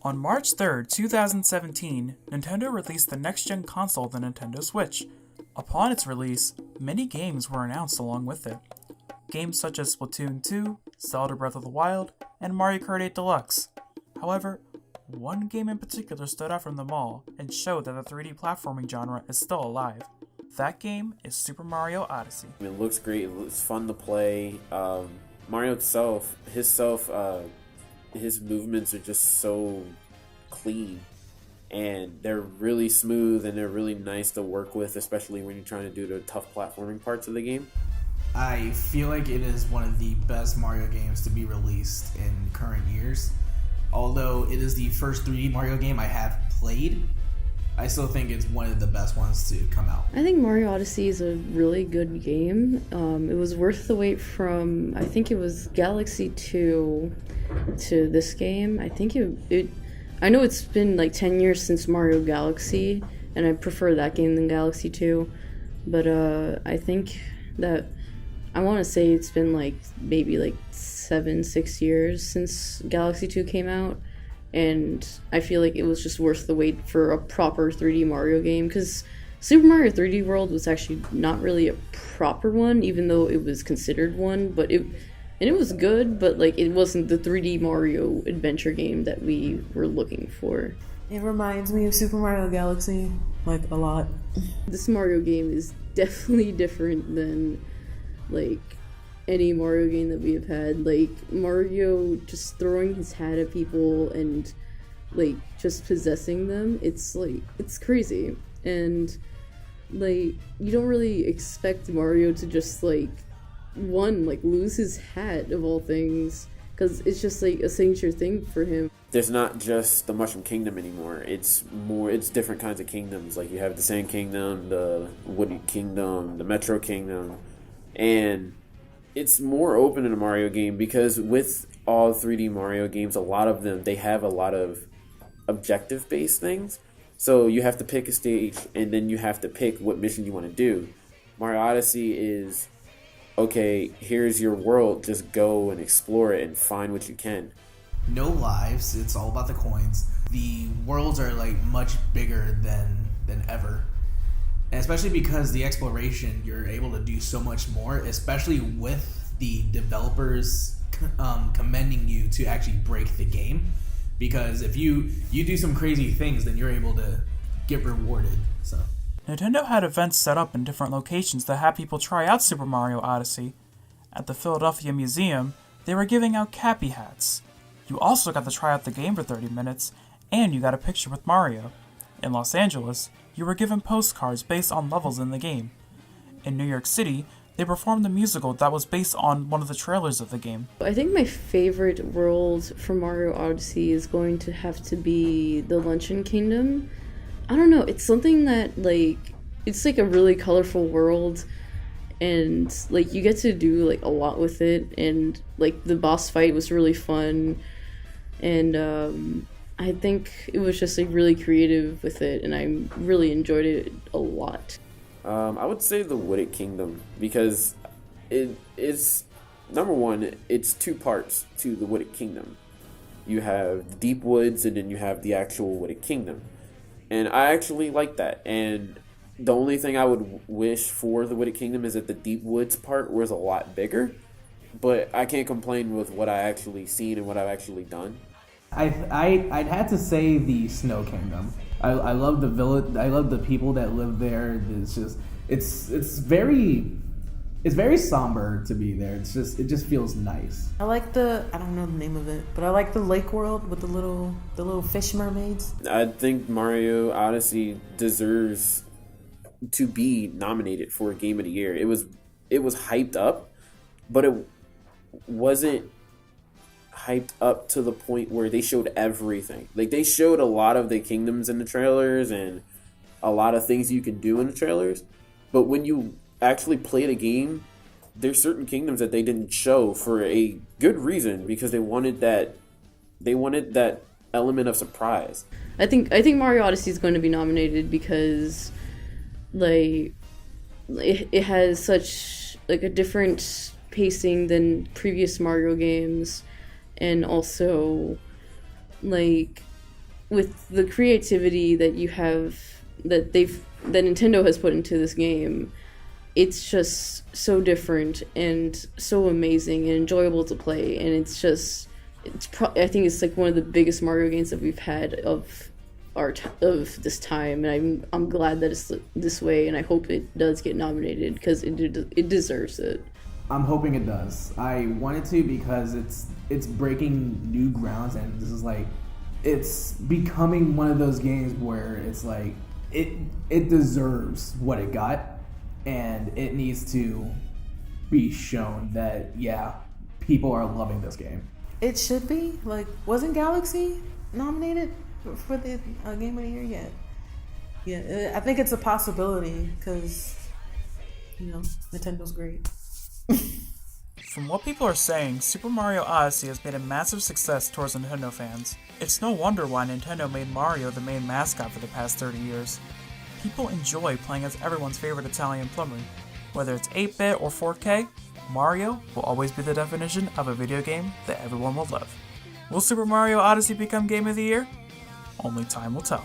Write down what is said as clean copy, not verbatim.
On March 3rd, 2017, Nintendo released the next-gen console, the Nintendo Switch. Upon its release, many games were announced along with it. Games such as Splatoon 2, Zelda Breath of the Wild, and Mario Kart 8 Deluxe. However, one game in particular stood out from them all and showed that the 3D platforming genre is still alive. That game is Super Mario Odyssey. It looks great, it's fun to play. Mario his movements are just so clean, and they're really smooth and they're really nice to work with, especially when you're trying to do the tough platforming parts of the game. I feel like it is one of the best Mario games to be released in current years. Although it is the first 3D Mario game I have played, I still think it's one of the best ones to come out. I think Mario Odyssey is a really good game. It was worth the wait from, I think it was Galaxy 2 to this game. I think I know it's been like 10 years since Mario Galaxy, and I prefer that game than Galaxy 2. But I think that, I want to say it's been like maybe like 6 years since Galaxy 2 came out. And I feel like it was just worth the wait for a proper 3D Mario game, because Super Mario 3D World was actually not really a proper one, even though it was considered one, but it was good, but like it wasn't the 3D Mario adventure game that we were looking for. It reminds me of Super Mario Galaxy, like, a lot. This Mario game is definitely different than like any Mario game that we have had. Like, Mario just throwing his hat at people and like just possessing them, it's crazy. And like, you don't really expect Mario to just like lose his hat of all things, because it's just like a signature thing for him. There's not just the Mushroom Kingdom anymore. It's different kinds of kingdoms. Like, you have the Sand Kingdom, the Woody Kingdom, the Metro Kingdom, and it's more open in a Mario game, because with all 3D Mario games, a lot of them, they have a lot of objective-based things. So you have to pick a stage, and then you have to pick what mission you want to do. Mario Odyssey is, okay, here's your world, just go and explore it and find what you can. No lives, it's all about the coins. The worlds are like much bigger than ever. And especially because the exploration, you're able to do so much more, especially with the developers commending you to actually break the game. Because if you do some crazy things, then you're able to get rewarded. So Nintendo had events set up in different locations to have people try out Super Mario Odyssey. At the Philadelphia Museum, they were giving out Cappy hats. You also got to try out the game for 30 minutes, and you got a picture with Mario. In Los Angeles, you were given postcards based on levels in the game. In New York City, they performed a musical that was based on one of the trailers of the game. I think my favorite world from Mario Odyssey is going to have to be the Luncheon Kingdom. I don't know, it's something that, like, it's like a really colorful world, and like you get to do like a lot with it, and like the boss fight was really fun, and I think it was just like really creative with it, and I really enjoyed it a lot. I would say the Wooded Kingdom, because it's, number one, it's two parts to the Wooded Kingdom. You have the Deep Woods, and then you have the actual Wooded Kingdom. And I actually like that. And the only thing I would wish for the Wooded Kingdom is that the Deep Woods part was a lot bigger. But I can't complain with what I actually seen and what I've actually done. I'd have to say the Snow Kingdom. I love the village. I love the people that live there. It's just it's very somber to be there. It just feels nice. I like I don't know the name of it, but I like the lake world with the little fish mermaids. I think Mario Odyssey deserves to be nominated for Game of the Year. It was hyped up, but it wasn't hyped up to the point where they showed everything. Like, they showed a lot of the kingdoms in the trailers and a lot of things you can do in the trailers, but when you actually play the game, there's certain kingdoms that they didn't show for a good reason, because they wanted that element of surprise. I think Mario Odyssey is going to be nominated because like it has such like a different pacing than previous Mario games, and also like with the creativity that you have, that Nintendo has put into this game, it's just so different and so amazing and enjoyable to play. And I think it's like one of the biggest Mario games that we've had of this time. And I'm glad that it's this way, and I hope it does get nominated because it deserves it. I'm hoping it does. I want it to because it's breaking new grounds, and this is like, it's becoming one of those games where it's like it deserves what it got, and it needs to be shown that people are loving this game. It should be. Like, wasn't Galaxy nominated for the Game of the Year yet? Yeah, I think it's a possibility because, Nintendo's great. From what people are saying, Super Mario Odyssey has been a massive success towards Nintendo fans. It's no wonder why Nintendo made Mario the main mascot for the past 30 years. People enjoy playing as everyone's favorite Italian plumber. Whether it's 8-bit or 4K, Mario will always be the definition of a video game that everyone will love. Will Super Mario Odyssey become Game of the Year? Only time will tell.